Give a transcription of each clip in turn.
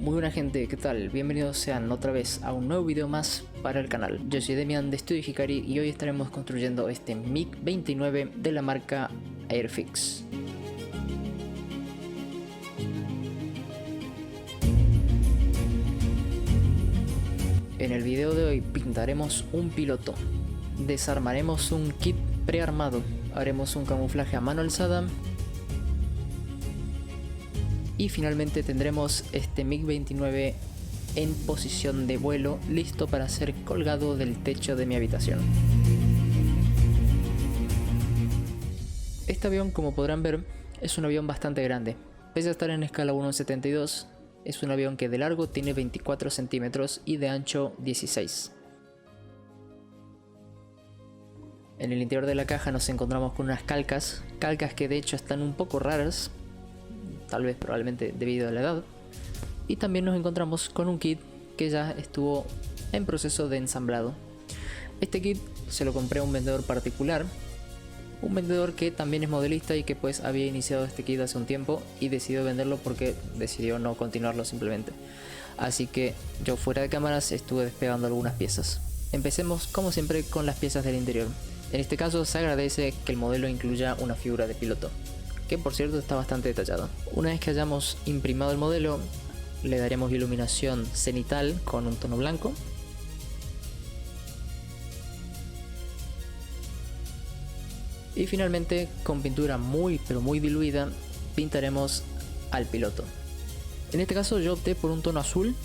Muy buena gente, ¿qué tal? Bienvenidos sean otra vez a un nuevo video más para el canal. Yo soy Demian de Studio Hikari y hoy estaremos construyendo este MiG-29 de la marca Airfix. En el video de hoy pintaremos un piloto, desarmaremos un kit prearmado, haremos un camuflaje a mano alzada y finalmente tendremos este MiG-29 en posición de vuelo, listo para ser colgado del techo de mi habitación. Este avión, como podrán ver, es un avión bastante grande. Pese a estar en escala 1.72, es un avión que de largo tiene 24 centímetros y de ancho 16. En el interior de la caja nos encontramos con unas calcas que de hecho están un poco raras, tal vez probablemente debido a la edad. Y también nos encontramos con un kit que ya estuvo en proceso de ensamblado. Este kit se lo compré a un vendedor particular, un vendedor que también es modelista y que pues había iniciado este kit hace un tiempo y decidió venderlo porque decidió no continuarlo simplemente. Así que yo fuera de cámaras estuve despegando algunas piezas. Empecemos como siempre con las piezas del interior. En este caso se agradece que el modelo incluya una figura de piloto, que por cierto está bastante detallado. Una vez que hayamos imprimado el modelo, le daremos iluminación cenital con un tono blanco. Y finalmente, con pintura muy diluida, pintaremos al piloto. En este caso yo opté por un tono azul,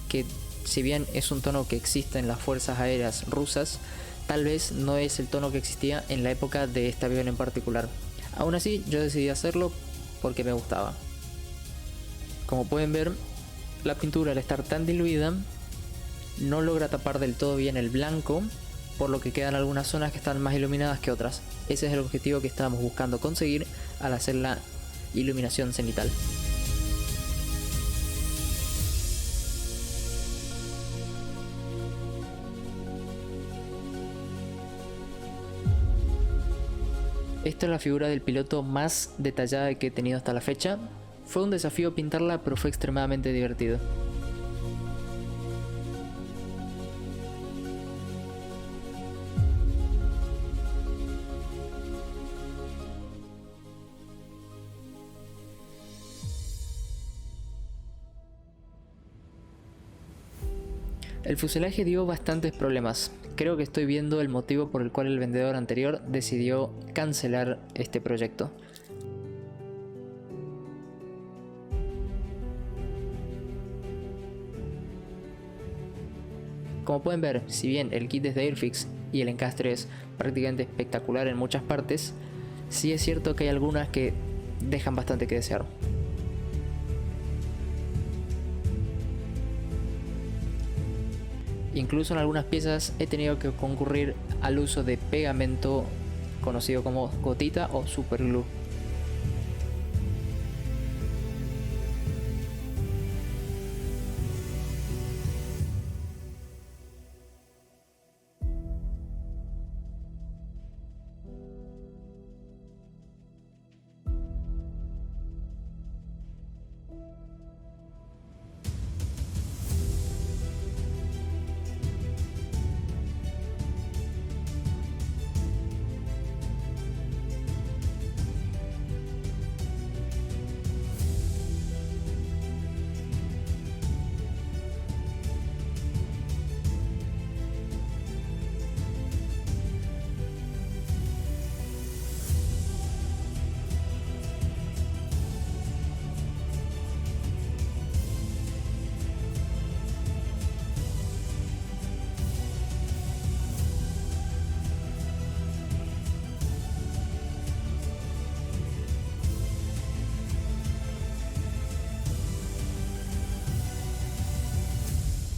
que si bien es un tono que existe en las fuerzas aéreas rusas, tal vez no es el tono que existía en la época de este avión en particular. Aún así, yo decidí hacerlo porque me gustaba. Como pueden ver, la pintura al estar tan diluida no logra tapar del todo bien el blanco, por lo que quedan algunas zonas que están más iluminadas que otras. Ese es el objetivo que estábamos buscando conseguir al hacer la iluminación cenital. Esta es la figura del piloto más detallada que he tenido hasta la fecha. Fue un desafío pintarla, pero fue extremadamente divertido. El fuselaje dio bastantes problemas. Creo que estoy viendo el motivo por el cual el vendedor anterior decidió cancelar este proyecto. Como pueden ver, si bien el kit es de Airfix y el encastre es prácticamente espectacular en muchas partes, sí es cierto que hay algunas que dejan bastante que desear. Incluso en algunas piezas he tenido que concurrir al uso de pegamento conocido como gotita o superglue.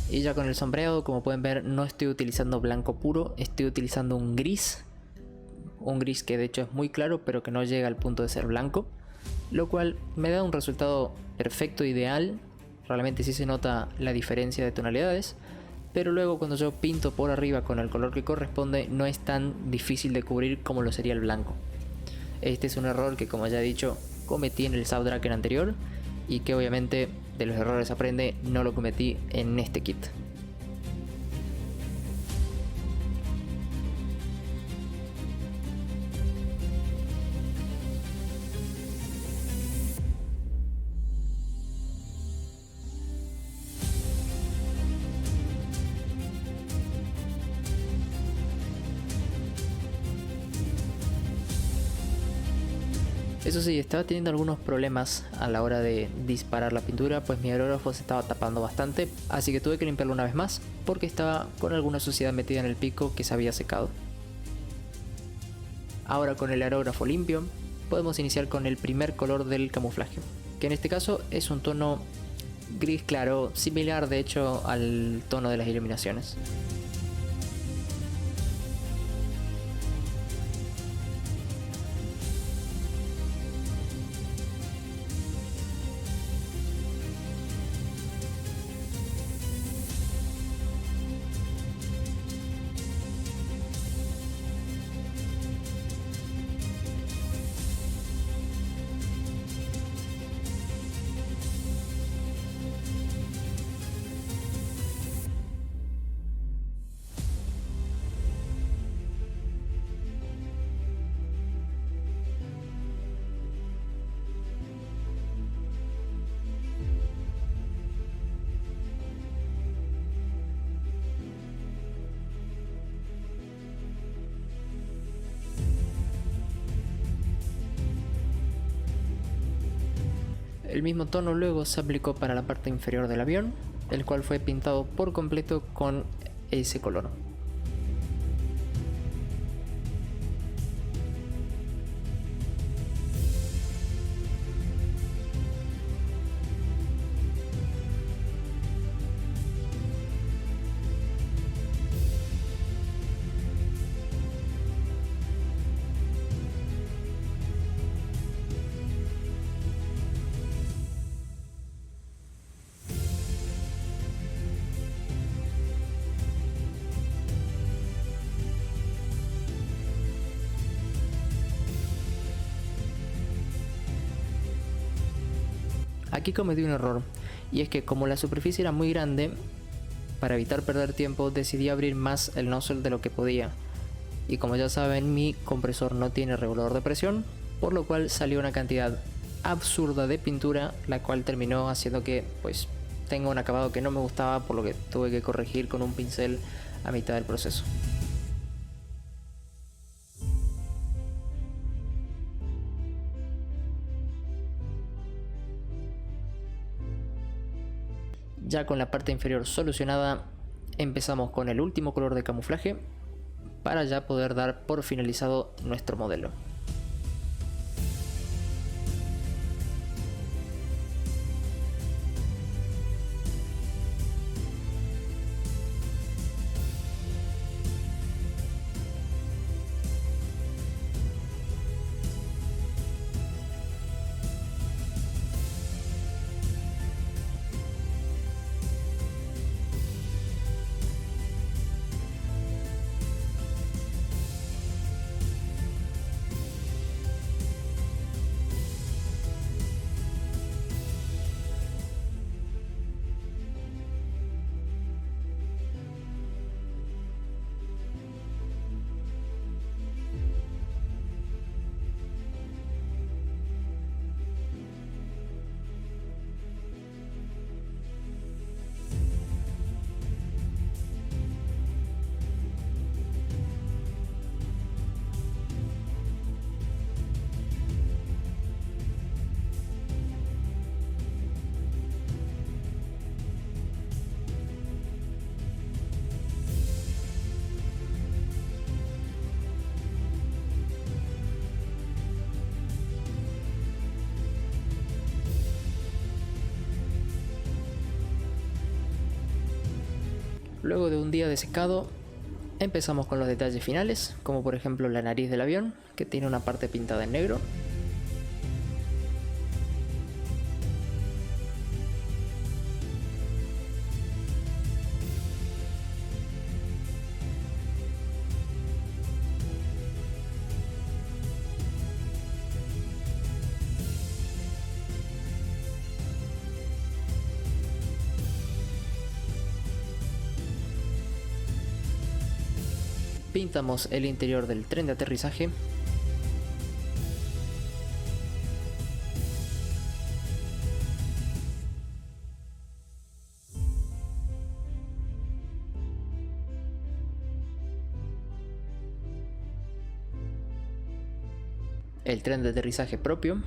Y ya con el sombreado, como pueden ver, no estoy utilizando blanco puro, estoy utilizando un gris que de hecho es muy claro pero que no llega al punto de ser blanco, lo cual me da un resultado perfecto, ideal. Realmente sí se nota la diferencia de tonalidades, pero luego cuando yo pinto por arriba con el color que corresponde no es tan difícil de cubrir como lo sería el blanco. Este es un error que, como ya he dicho, cometí en el Southdraker anterior y que obviamente de los errores aprende, no lo cometí en este kit. Eso sí, estaba teniendo algunos problemas a la hora de disparar la pintura, pues mi aerógrafo se estaba tapando bastante, así que tuve que limpiarlo una vez más porque estaba con alguna suciedad metida en el pico que se había secado. Ahora con el aerógrafo limpio, podemos iniciar con el primer color del camuflaje, que en este caso es un tono gris claro, similar de hecho al tono de las iluminaciones. El mismo tono luego se aplicó para la parte inferior del avión, el cual fue pintado por completo con ese color. Aquí cometí un error, y es que como la superficie era muy grande, para evitar perder tiempo decidí abrir más el nozzle de lo que podía, y como ya saben mi compresor no tiene regulador de presión, por lo cual salió una cantidad absurda de pintura, la cual terminó haciendo que pues tenga un acabado que no me gustaba, por lo que tuve que corregir con un pincel a mitad del proceso. Ya con la parte inferior solucionada, empezamos con el último color de camuflaje para ya poder dar por finalizado nuestro modelo. Luego de un día de secado, empezamos con los detalles finales, como por ejemplo la nariz del avión, que tiene una parte pintada en negro. pintamos el interior del tren de aterrizaje. El tren de aterrizaje propio.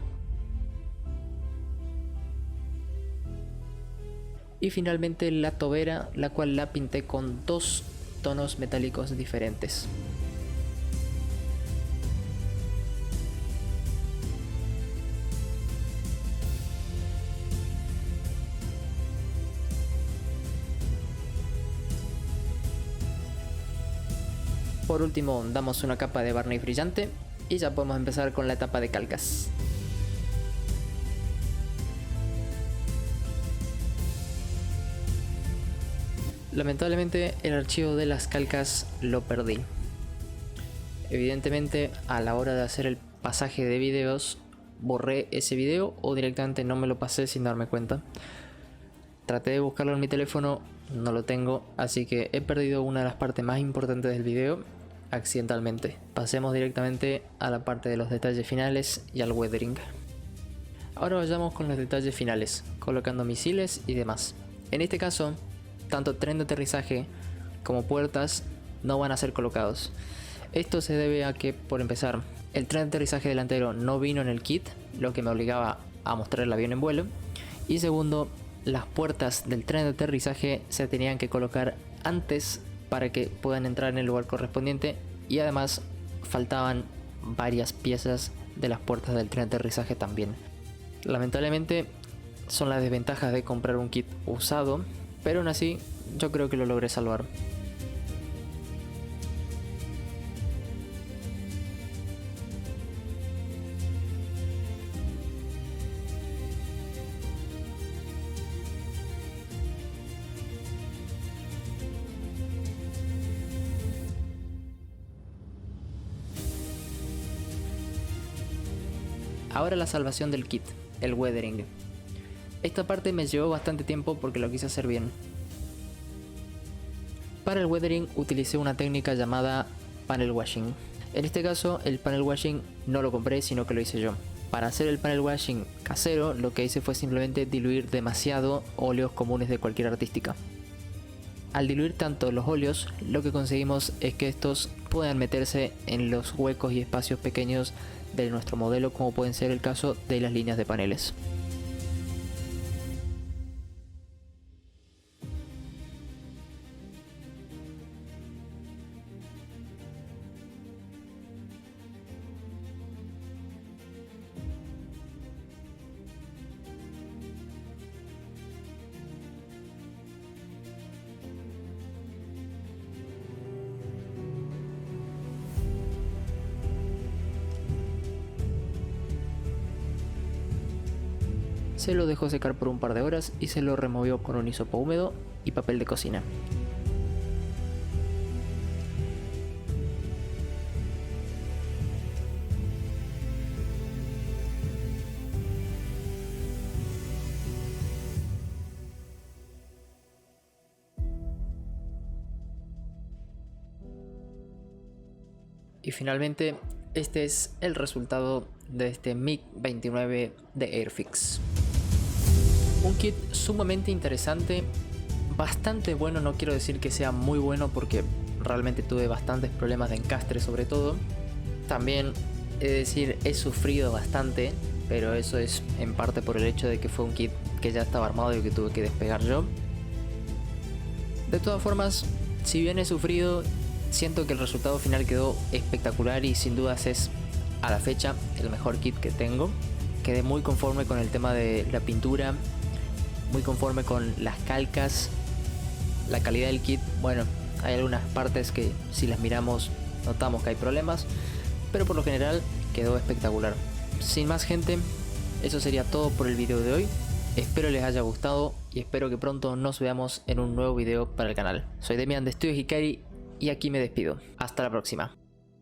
Y finalmente la tobera, la cual la pinté con 2 tonos metálicos diferentes. Por último damos una capa de barniz brillante y ya podemos empezar con la etapa de calcas. Lamentablemente el archivo de las calcas lo perdí. Evidentemente a la hora de hacer el pasaje de videos borré ese video o directamente no me lo pasé sin darme cuenta. Traté de buscarlo en mi teléfono, no lo tengo, así que he perdido una de las partes más importantes del video accidentalmente. Pasemos directamente a la parte de los detalles finales y al weathering. Ahora vayamos con los detalles finales, colocando misiles y demás. En este caso, tanto tren de aterrizaje como puertas no van a ser colocados. Esto se debe a que, por empezar, el tren de aterrizaje delantero no vino en el kit, lo que me obligaba a mostrar el avión en vuelo. Y segundo, las puertas del tren de aterrizaje se tenían que colocar antes para que puedan entrar en el lugar correspondiente, y además faltaban varias piezas de las puertas del tren de aterrizaje también. Lamentablemente son las desventajas de comprar un kit usado, pero aún así yo creo que lo logré salvar. Ahora la salvación del kit, el weathering. Esta parte me llevó bastante tiempo porque lo quise hacer bien. Para el weathering utilicé una técnica llamada panel washing. En este caso el panel washing no lo compré, sino que lo hice yo. Para hacer el panel washing casero lo que hice fue simplemente diluir demasiado óleos comunes de cualquier artística. Al diluir tanto los óleos, lo que conseguimos es que estos puedan meterse en los huecos y espacios pequeños de nuestro modelo, como pueden ser el caso de las líneas de paneles. Se lo dejó secar por un par de horas y se lo removió con un hisopo húmedo y papel de cocina. Y finalmente, este es el resultado de este MiG-29 de Airfix. Un kit sumamente interesante, bastante bueno. No quiero decir que sea muy bueno porque realmente tuve bastantes problemas de encastre sobre todo. También he de decir, he sufrido bastante, pero eso es en parte por el hecho de que fue un kit que ya estaba armado y que tuve que despegar yo. De todas formas, si bien he sufrido, siento que el resultado final quedó espectacular y sin dudas es a la fecha el mejor kit que tengo. Quedé muy conforme con el tema de la pintura, muy conforme con las calcas, la calidad del kit. Bueno, hay algunas partes que si las miramos notamos que hay problemas, pero por lo general quedó espectacular. Sin más, gente, eso sería todo por el video de hoy. Espero les haya gustado y espero que pronto nos veamos en un nuevo video para el canal. Soy Demian de Estudios Hikari y aquí me despido. Hasta la próxima.